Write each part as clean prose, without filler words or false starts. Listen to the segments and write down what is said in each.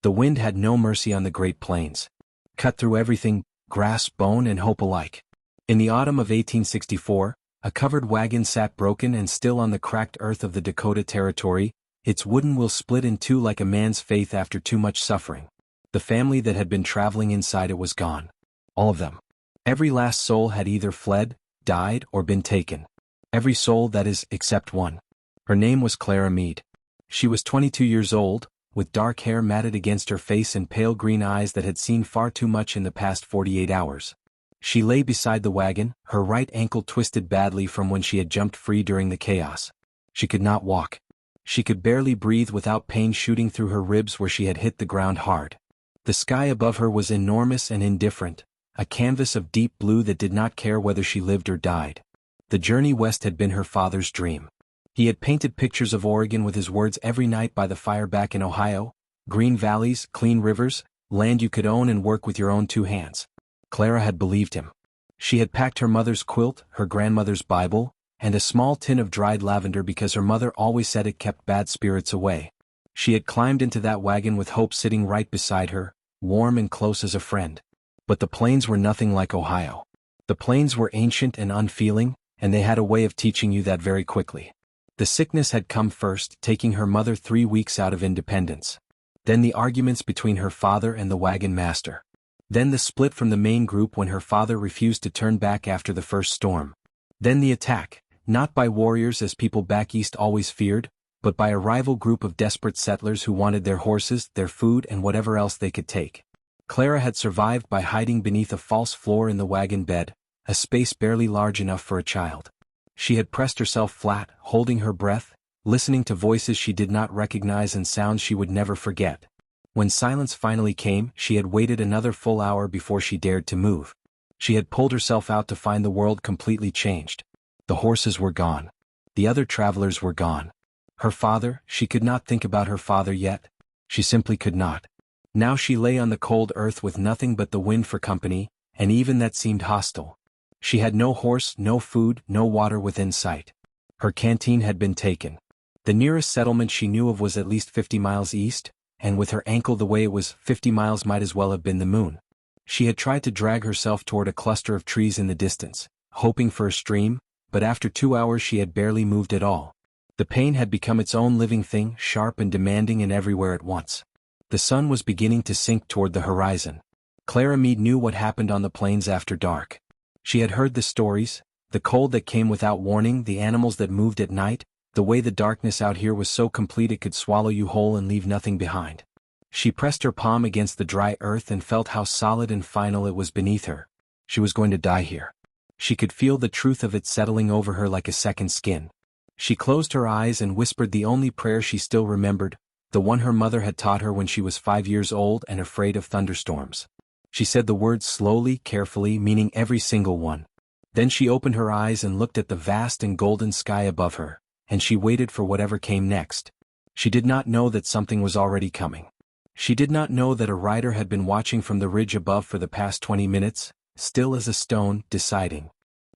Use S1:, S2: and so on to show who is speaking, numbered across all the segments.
S1: The wind had no mercy on the Great Plains. Cut through everything, grass, bone, and hope alike. In the autumn of 1864, a covered wagon sat broken and still on the cracked earth of the Dakota Territory, its wooden wheel split in two like a man's faith after too much suffering. The family that had been traveling inside it was gone. All of them. Every last soul had either fled, died, or been taken. Every soul, that is, except one. Her name was Clara Meade. She was 22 years old, with dark hair matted against her face and pale green eyes that had seen far too much in the past 48 hours. She lay beside the wagon, her right ankle twisted badly from when she had jumped free during the chaos. She could not walk. She could barely breathe without pain shooting through her ribs where she had hit the ground hard. The sky above her was enormous and indifferent, a canvas of deep blue that did not care whether she lived or died. The journey west had been her father's dream. He had painted pictures of Oregon with his words every night by the fire back in Ohio: green valleys, clean rivers, land you could own and work with your own two hands. Clara had believed him. She had packed her mother's quilt, her grandmother's Bible, and a small tin of dried lavender because her mother always said it kept bad spirits away. She had climbed into that wagon with hope sitting right beside her, warm and close as a friend. But the plains were nothing like Ohio. The plains were ancient and unfeeling, and they had a way of teaching you that very quickly. The sickness had come first, taking her mother 3 weeks out of independence. Then the arguments between her father and the wagon master. Then the split from the main group when her father refused to turn back after the first storm. Then the attack, not by warriors as people back east always feared, but by a rival group of desperate settlers who wanted their horses, their food, and whatever else they could take. Clara had survived by hiding beneath a false floor in the wagon bed, a space barely large enough for a child. She had pressed herself flat, holding her breath, listening to voices she did not recognize and sounds she would never forget. When silence finally came, she had waited another full hour before she dared to move. She had pulled herself out to find the world completely changed. The horses were gone. The other travelers were gone. Her father, she could not think about her father yet. She simply could not. Now she lay on the cold earth with nothing but the wind for company, and even that seemed hostile. She had no horse, no food, no water within sight. Her canteen had been taken. The nearest settlement she knew of was at least 50 miles east, and with her ankle the way it was, 50 miles might as well have been the moon. She had tried to drag herself toward a cluster of trees in the distance, hoping for a stream, but after 2 hours she had barely moved at all. The pain had become its own living thing, sharp and demanding and everywhere at once. The sun was beginning to sink toward the horizon. Clara Meade knew what happened on the plains after dark. She had heard the stories, the cold that came without warning, the animals that moved at night, the way the darkness out here was so complete it could swallow you whole and leave nothing behind. She pressed her palm against the dry earth and felt how solid and final it was beneath her. She was going to die here. She could feel the truth of it settling over her like a second skin. She closed her eyes and whispered the only prayer she still remembered, the one her mother had taught her when she was 5 years old and afraid of thunderstorms. She said the words slowly, carefully, meaning every single one. Then she opened her eyes and looked at the vast and golden sky above her, and she waited for whatever came next. She did not know that something was already coming. She did not know that a rider had been watching from the ridge above for the past 20 minutes, still as a stone, deciding.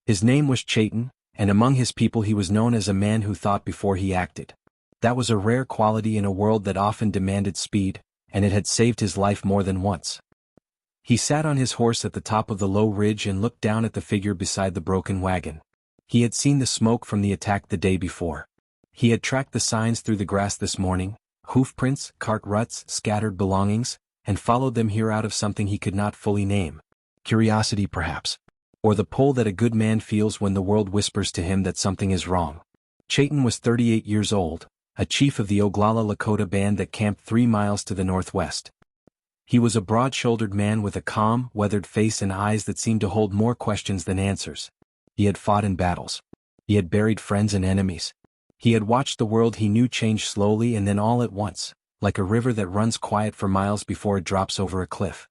S1: His name was Chayton, and among his people he was known as a man who thought before he acted. That was a rare quality in a world that often demanded speed, and it had saved his life more than once. He sat on his horse at the top of the low ridge and looked down at the figure beside the broken wagon. He had seen the smoke from the attack the day before. He had tracked the signs through the grass this morning, hoofprints, cart ruts, scattered belongings, and followed them here out of something he could not fully name. Curiosity perhaps. Or the pull that a good man feels when the world whispers to him that something is wrong. Chayton was 38 years old, a chief of the Oglala Lakota band that camped 3 miles to the northwest. He was a broad-shouldered man with a calm, weathered face and eyes that seemed to hold more questions than answers. He had fought in battles. He had buried friends and enemies. He had watched the world he knew change slowly and then all at once, like a river that runs quiet for miles before it drops over a cliff.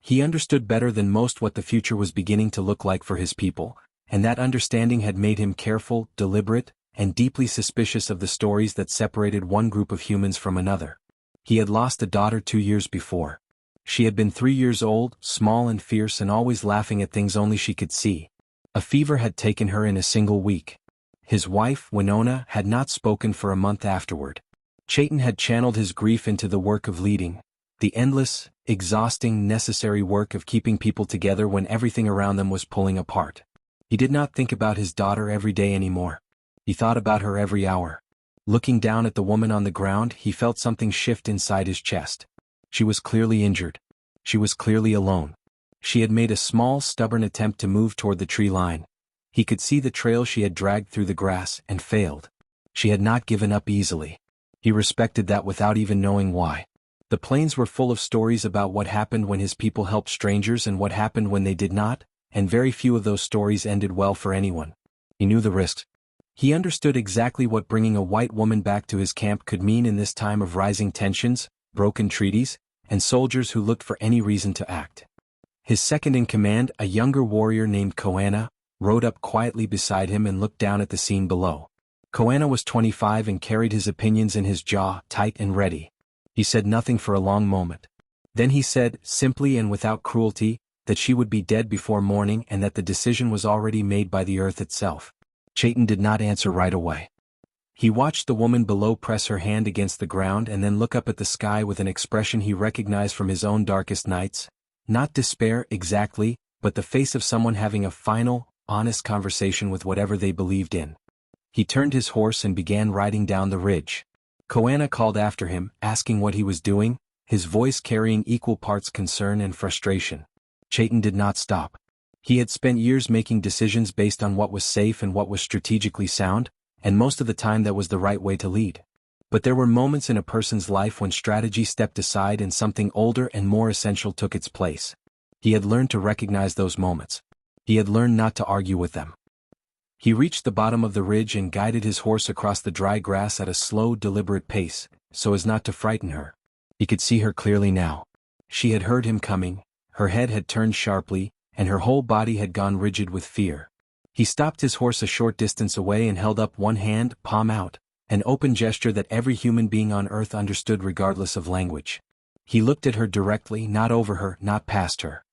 S1: He understood better than most what the future was beginning to look like for his people, and that understanding had made him careful, deliberate, and deeply suspicious of the stories that separated one group of humans from another. He had lost a daughter 2 years before. She had been 3 years old, small and fierce and always laughing at things only she could see. A fever had taken her in a single week. His wife, Winona, had not spoken for a month afterward. Chayton had channeled his grief into the work of leading, The endless, exhausting, necessary work of keeping people together when everything around them was pulling apart. He did not think about his daughter every day anymore. He thought about her every hour. Looking down at the woman on the ground, he felt something shift inside his chest. She was clearly injured. She was clearly alone. She had made a small, stubborn attempt to move toward the tree line. He could see the trail she had dragged through the grass and failed. She had not given up easily. He respected that without even knowing why. The plains were full of stories about what happened when his people helped strangers and what happened when they did not, and very few of those stories ended well for anyone. He knew the risks. He understood exactly what bringing a white woman back to his camp could mean in this time of rising tensions, broken treaties, and soldiers who looked for any reason to act. His second-in-command, a younger warrior named Koana, rode up quietly beside him and looked down at the scene below. Koana was 25 and carried his opinions in his jaw, tight and ready. He said nothing for a long moment. Then he said, simply and without cruelty, that she would be dead before morning and that the decision was already made by the earth itself. Chayton did not answer right away. He watched the woman below press her hand against the ground and then look up at the sky with an expression he recognized from his own darkest nights. Not despair exactly, but the face of someone having a final, honest conversation with whatever they believed in. He turned his horse and began riding down the ridge. Koana called after him, asking what he was doing, his voice carrying equal parts concern and frustration. Chayton did not stop. He had spent years making decisions based on what was safe and what was strategically sound, and most of the time that was the right way to lead. But there were moments in a person's life when strategy stepped aside and something older and more essential took its place. He had learned to recognize those moments. He had learned not to argue with them. He reached the bottom of the ridge and guided his horse across the dry grass at a slow, deliberate pace, so as not to frighten her. He could see her clearly now. She had heard him coming, her head had turned sharply, and her whole body had gone rigid with fear. He stopped his horse a short distance away and held up one hand, palm out, an open gesture that every human being on earth understood regardless of language. He looked at her directly, not over her, not past her.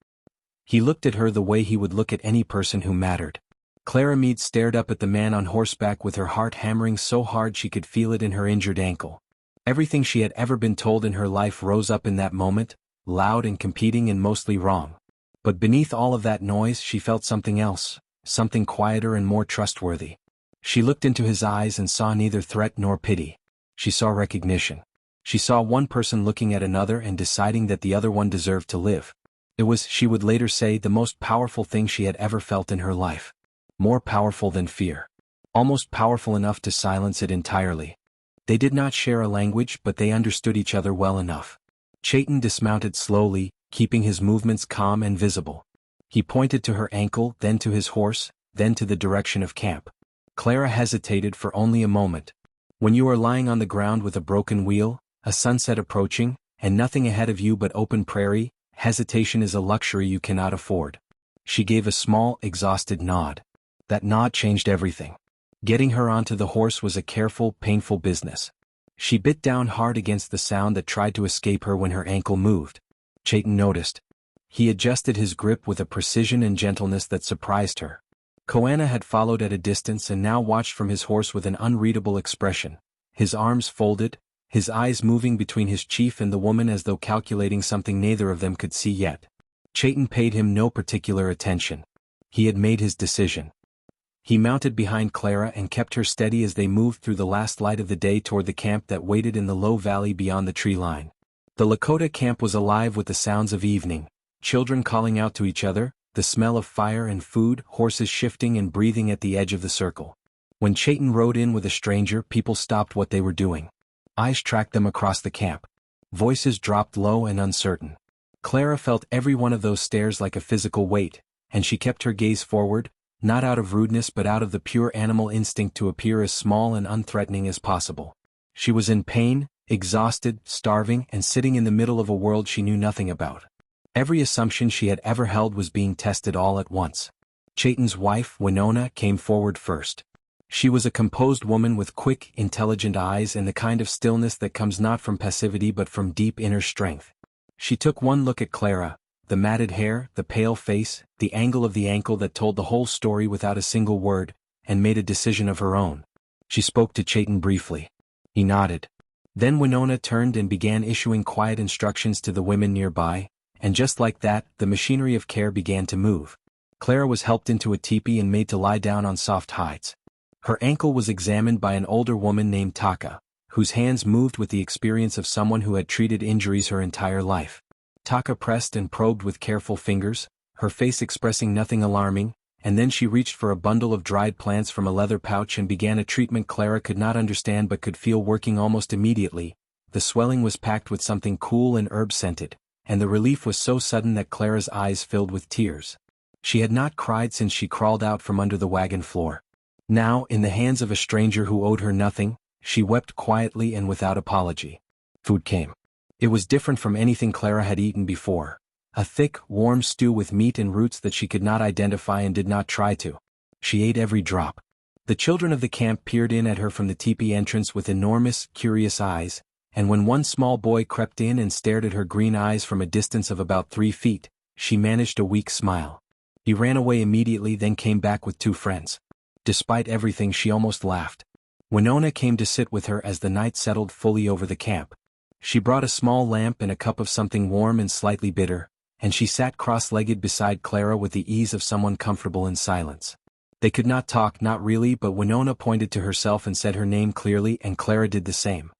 S1: He looked at her the way he would look at any person who mattered. Clara Meade stared up at the man on horseback with her heart hammering so hard she could feel it in her injured ankle. Everything she had ever been told in her life rose up in that moment, loud and competing and mostly wrong. But beneath all of that noise she felt something else, something quieter and more trustworthy. She looked into his eyes and saw neither threat nor pity. She saw recognition. She saw one person looking at another and deciding that the other one deserved to live. It was, she would later say, the most powerful thing she had ever felt in her life. More powerful than fear. Almost powerful enough to silence it entirely. They did not share a language, but they understood each other well enough. Chayton dismounted slowly, keeping his movements calm and visible. He pointed to her ankle, then to his horse, then to the direction of camp. Clara hesitated for only a moment. When you are lying on the ground with a broken wheel, a sunset approaching, and nothing ahead of you but open prairie, hesitation is a luxury you cannot afford. She gave a small, exhausted nod. That nod changed everything. Getting her onto the horse was a careful, painful business. She bit down hard against the sound that tried to escape her when her ankle moved. Chayton noticed. He adjusted his grip with a precision and gentleness that surprised her. Koana had followed at a distance and now watched from his horse with an unreadable expression, his arms folded, his eyes moving between his chief and the woman as though calculating something neither of them could see yet. Chayton paid him no particular attention. He had made his decision. He mounted behind Clara and kept her steady as they moved through the last light of the day toward the camp that waited in the low valley beyond the tree line. The Lakota camp was alive with the sounds of evening, children calling out to each other, the smell of fire and food, horses shifting and breathing at the edge of the circle. When Chayton rode in with a stranger, people stopped what they were doing. Eyes tracked them across the camp. Voices dropped low and uncertain. Clara felt every one of those stares like a physical weight, and she kept her gaze forward, not out of rudeness but out of the pure animal instinct to appear as small and unthreatening as possible. She was in pain, exhausted, starving, and sitting in the middle of a world she knew nothing about. Every assumption she had ever held was being tested all at once. Chayton's wife, Winona, came forward first. She was a composed woman with quick, intelligent eyes and the kind of stillness that comes not from passivity but from deep inner strength. She took one look at Clara, the matted hair, the pale face, the angle of the ankle that told the whole story without a single word, and made a decision of her own. She spoke to Chayton briefly. He nodded. Then Winona turned and began issuing quiet instructions to the women nearby, and just like that, the machinery of care began to move. Clara was helped into a teepee and made to lie down on soft hides. Her ankle was examined by an older woman named Taka, whose hands moved with the experience of someone who had treated injuries her entire life. Taka pressed and probed with careful fingers, her face expressing nothing alarming, and then she reached for a bundle of dried plants from a leather pouch and began a treatment Clara could not understand but could feel working almost immediately. The swelling was packed with something cool and herb-scented, and the relief was so sudden that Clara's eyes filled with tears. She had not cried since she crawled out from under the wagon floor. Now, in the hands of a stranger who owed her nothing, she wept quietly and without apology. Food came. It was different from anything Clara had eaten before. A thick, warm stew with meat and roots that she could not identify and did not try to. She ate every drop. The children of the camp peered in at her from the teepee entrance with enormous, curious eyes, and when one small boy crept in and stared at her green eyes from a distance of about 3 feet, she managed a weak smile. He ran away immediately, then came back with 2 friends. Despite everything, she almost laughed. Winona came to sit with her as the night settled fully over the camp. She brought a small lamp and a cup of something warm and slightly bitter, and she sat cross-legged beside Clara with the ease of someone comfortable in silence. They could not talk, not really, but Winona pointed to herself and said her name clearly, and Clara did the same.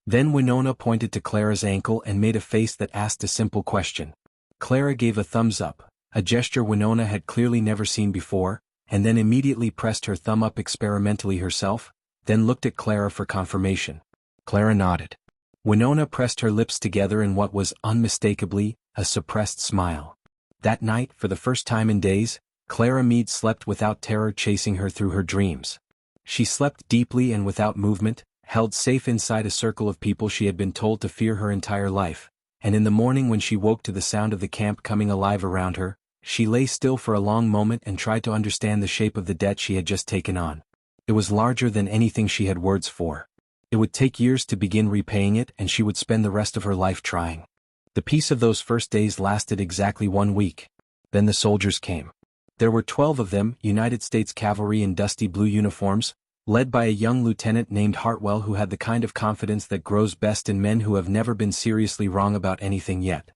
S1: Then Winona pointed to Clara's ankle and made a face that asked a simple question. Clara gave a thumbs up, a gesture Winona had clearly never seen before, and then immediately pressed her thumb up experimentally herself, then looked at Clara for confirmation. Clara nodded. Winona pressed her lips together in what was, unmistakably, a suppressed smile. That night, for the first time in days, Clara Mead slept without terror chasing her through her dreams. She slept deeply and without movement, held safe inside a circle of people she had been told to fear her entire life, and in the morning when she woke to the sound of the camp coming alive around her, she lay still for a long moment and tried to understand the shape of the debt she had just taken on. It was larger than anything she had words for. It would take years to begin repaying it, and she would spend the rest of her life trying. The peace of those first days lasted exactly 1 week. Then the soldiers came. There were 12 of them, United States cavalry in dusty blue uniforms, led by a young lieutenant named Hartwell who had the kind of confidence that grows best in men who have never been seriously wrong about anything yet.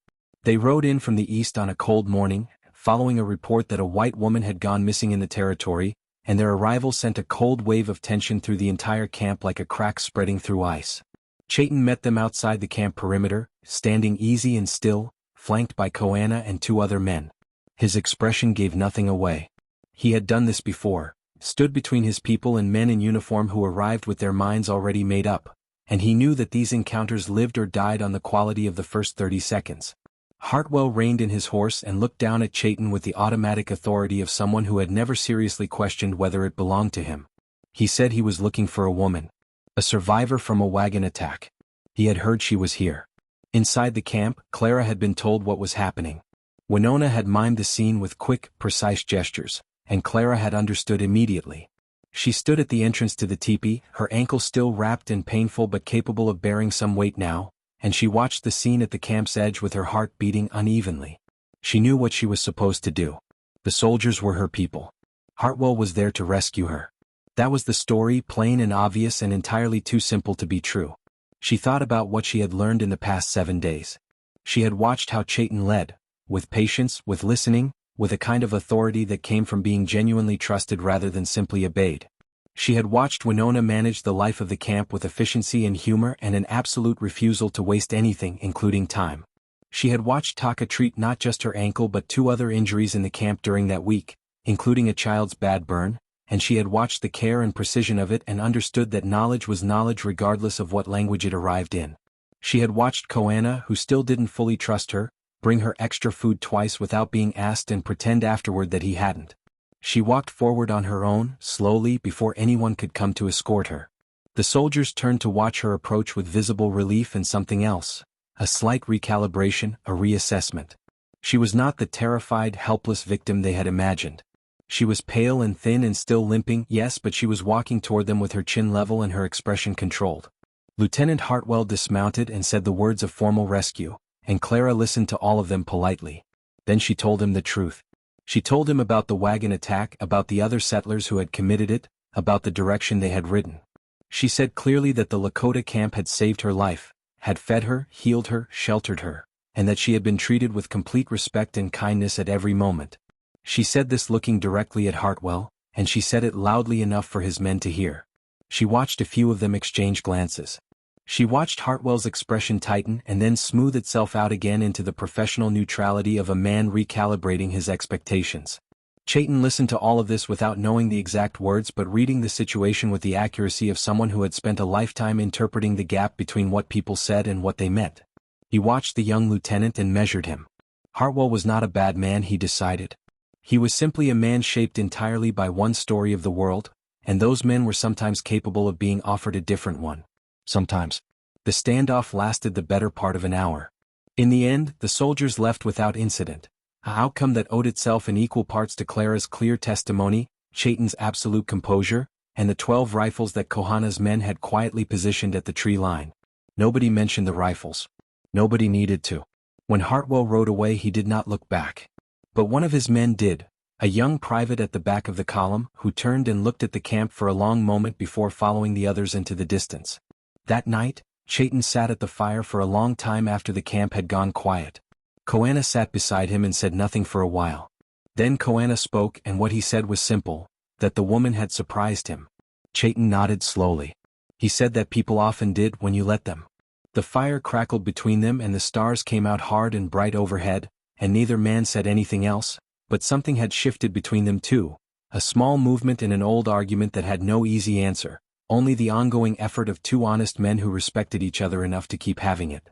S1: They rode in from the east on a cold morning, following a report that a white woman had gone missing in the territory, and their arrival sent a cold wave of tension through the entire camp like a crack spreading through ice. Chayton met them outside the camp perimeter, standing easy and still, flanked by Coanna and 2 other men. His expression gave nothing away. He had done this before, stood between his people and men in uniform who arrived with their minds already made up, and he knew that these encounters lived or died on the quality of the first 30 seconds. Hartwell reined in his horse and looked down at Chayton with the automatic authority of someone who had never seriously questioned whether it belonged to him. He said he was looking for a woman. A survivor from a wagon attack. He had heard she was here. Inside the camp, Clara had been told what was happening. Winona had mimed the scene with quick, precise gestures, and Clara had understood immediately. She stood at the entrance to the teepee, her ankle still wrapped and painful but capable of bearing some weight now, and she watched the scene at the camp's edge with her heart beating unevenly. She knew what she was supposed to do. The soldiers were her people. Hartwell was there to rescue her. That was the story, plain and obvious and entirely too simple to be true. She thought about what she had learned in the past 7 days. She had watched how Chayton led, with patience, with listening, with a kind of authority that came from being genuinely trusted rather than simply obeyed. She had watched Winona manage the life of the camp with efficiency and humor and an absolute refusal to waste anything, including time. She had watched Taka treat not just her ankle but 2 other injuries in the camp during that week, including a child's bad burn, and she had watched the care and precision of it and understood that knowledge was knowledge regardless of what language it arrived in. She had watched Coanna, who still didn't fully trust her, bring her extra food twice without being asked and pretend afterward that he hadn't. She walked forward on her own, slowly, before anyone could come to escort her. The soldiers turned to watch her approach with visible relief and something else, a slight recalibration, a reassessment. She was not the terrified, helpless victim they had imagined. She was pale and thin and still limping, yes, but she was walking toward them with her chin level and her expression controlled. Lieutenant Hartwell dismounted and said the words of formal rescue, and Clara listened to all of them politely. Then she told him the truth. She told him about the wagon attack, about the other settlers who had committed it, about the direction they had ridden. She said clearly that the Lakota camp had saved her life, had fed her, healed her, sheltered her, and that she had been treated with complete respect and kindness at every moment. She said this looking directly at Hartwell, and she said it loudly enough for his men to hear. She watched a few of them exchange glances. She watched Hartwell's expression tighten and then smooth itself out again into the professional neutrality of a man recalibrating his expectations. Chayton listened to all of this without knowing the exact words but reading the situation with the accuracy of someone who had spent a lifetime interpreting the gap between what people said and what they meant. He watched the young lieutenant and measured him. Hartwell was not a bad man, he decided. He was simply a man shaped entirely by one story of the world, and those men were sometimes capable of being offered a different one. Sometimes. The standoff lasted the better part of an hour. In the end, the soldiers left without incident, an outcome that owed itself in equal parts to Clara's clear testimony, Chayton's absolute composure, and the 12 rifles that Kohana's men had quietly positioned at the tree line. Nobody mentioned the rifles. Nobody needed to. When Hartwell rode away, he did not look back. But one of his men did, a young private at the back of the column, who turned and looked at the camp for a long moment before following the others into the distance. That night, Chayton sat at the fire for a long time after the camp had gone quiet. Kohana sat beside him and said nothing for a while. Then Kohana spoke, and what he said was simple, that the woman had surprised him. Chayton nodded slowly. He said that people often did when you let them. The fire crackled between them and the stars came out hard and bright overhead, and neither man said anything else, but something had shifted between them too, a small movement in an old argument that had no easy answer, only the ongoing effort of two honest men who respected each other enough to keep having it.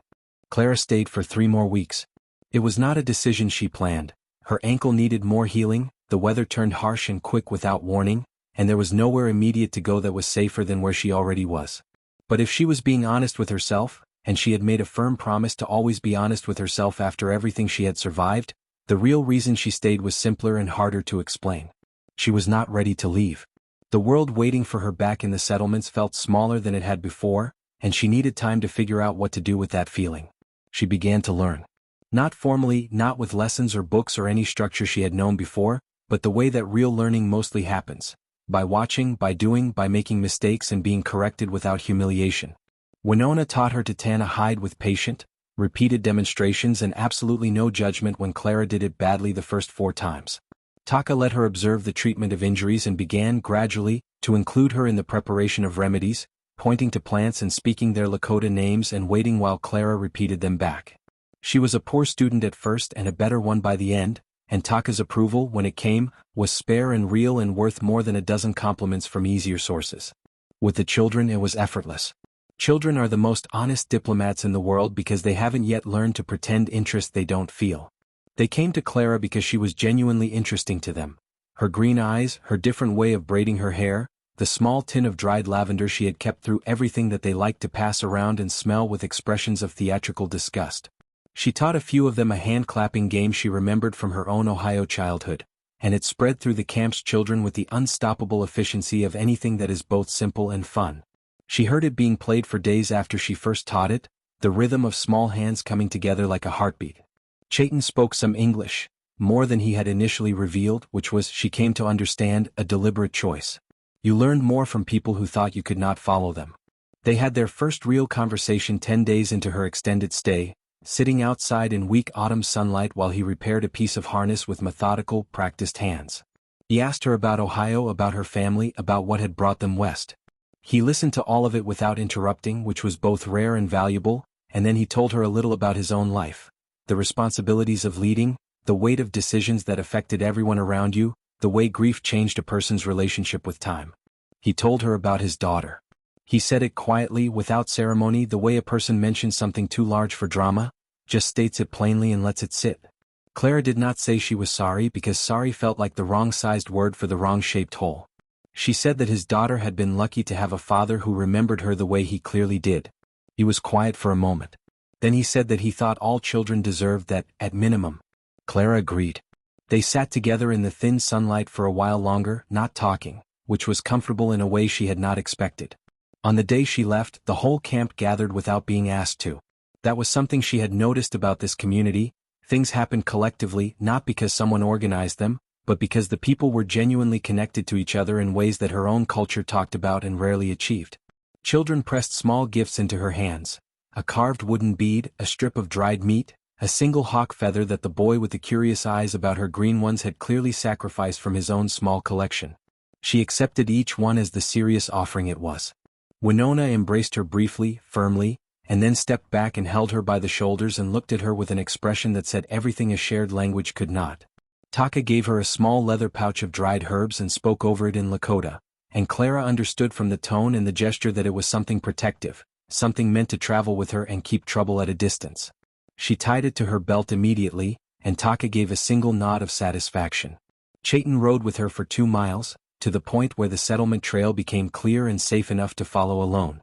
S1: Clara stayed for 3 more weeks. It was not a decision she planned. Her ankle needed more healing, the weather turned harsh and quick without warning, and there was nowhere immediate to go that was safer than where she already was. But if she was being honest with herself, and she had made a firm promise to always be honest with herself after everything she had survived, the real reason she stayed was simpler and harder to explain. She was not ready to leave. The world waiting for her back in the settlements felt smaller than it had before, and she needed time to figure out what to do with that feeling. She began to learn. Not formally, not with lessons or books or any structure she had known before, but the way that real learning mostly happens. By watching, by doing, by making mistakes and being corrected without humiliation. Winona taught her to tan a hide with patient, repeated demonstrations and absolutely no judgment when Clara did it badly the first 4 times. Taka let her observe the treatment of injuries and began, gradually, to include her in the preparation of remedies, pointing to plants and speaking their Lakota names and waiting while Clara repeated them back. She was a poor student at first and a better one by the end, and Taka's approval, when it came, was spare and real and worth more than a dozen compliments from easier sources. With the children it was effortless. Children are the most honest diplomats in the world because they haven't yet learned to pretend interest they don't feel. They came to Clara because she was genuinely interesting to them. Her green eyes, her different way of braiding her hair, the small tin of dried lavender she had kept through everything that they liked to pass around and smell with expressions of theatrical disgust. She taught a few of them a hand-clapping game she remembered from her own Ohio childhood, and it spread through the camp's children with the unstoppable efficiency of anything that is both simple and fun. She heard it being played for days after she first taught it, the rhythm of small hands coming together like a heartbeat. Chayton spoke some English, more than he had initially revealed, which was, she came to understand, a deliberate choice. You learned more from people who thought you could not follow them. They had their first real conversation 10 days into her extended stay, sitting outside in weak autumn sunlight while he repaired a piece of harness with methodical, practiced hands. He asked her about Ohio, about her family, about what had brought them west. He listened to all of it without interrupting, which was both rare and valuable, and then he told her a little about his own life. The responsibilities of leading, the weight of decisions that affected everyone around you, the way grief changed a person's relationship with time. He told her about his daughter. He said it quietly, without ceremony, the way a person mentions something too large for drama, just states it plainly and lets it sit. Clara did not say she was sorry because sorry felt like the wrong-sized word for the wrong-shaped hole. She said that his daughter had been lucky to have a father who remembered her the way he clearly did. He was quiet for a moment. Then he said that he thought all children deserved that, at minimum. Clara agreed. They sat together in the thin sunlight for a while longer, not talking, which was comfortable in a way she had not expected. On the day she left, the whole camp gathered without being asked to. That was something she had noticed about this community. Things happened collectively, not because someone organized them, but because the people were genuinely connected to each other in ways that her own culture talked about and rarely achieved. Children pressed small gifts into her hands: a carved wooden bead, a strip of dried meat, a single hawk feather that the boy with the curious eyes about her green ones had clearly sacrificed from his own small collection. She accepted each one as the serious offering it was. Winona embraced her briefly, firmly, and then stepped back and held her by the shoulders and looked at her with an expression that said everything a shared language could not. Taka gave her a small leather pouch of dried herbs and spoke over it in Lakota, and Clara understood from the tone and the gesture that it was something protective, something meant to travel with her and keep trouble at a distance. She tied it to her belt immediately, and Taka gave a single nod of satisfaction. Chayton rode with her for 2 miles, to the point where the settlement trail became clear and safe enough to follow alone.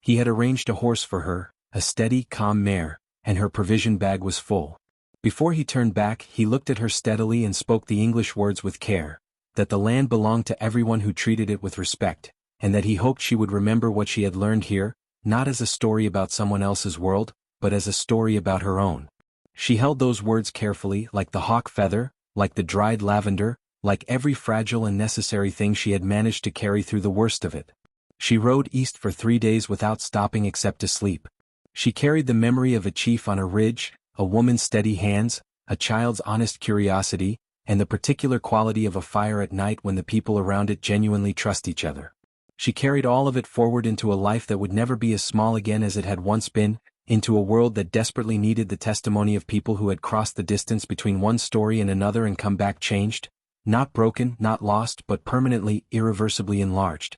S1: He had arranged a horse for her, a steady, calm mare, and her provision bag was full. Before he turned back, he looked at her steadily and spoke the English words with care, that the land belonged to everyone who treated it with respect, and that he hoped she would remember what she had learned here, not as a story about someone else's world, but as a story about her own. She held those words carefully, like the hawk feather, like the dried lavender, like every fragile and necessary thing she had managed to carry through the worst of it. She rode east for 3 days without stopping except to sleep. She carried the memory of a chief on a ridge, a woman's steady hands, a child's honest curiosity, and the particular quality of a fire at night when the people around it genuinely trust each other. She carried all of it forward into a life that would never be as small again as it had once been, into a world that desperately needed the testimony of people who had crossed the distance between one story and another and come back changed, not broken, not lost, but permanently, irreversibly enlarged.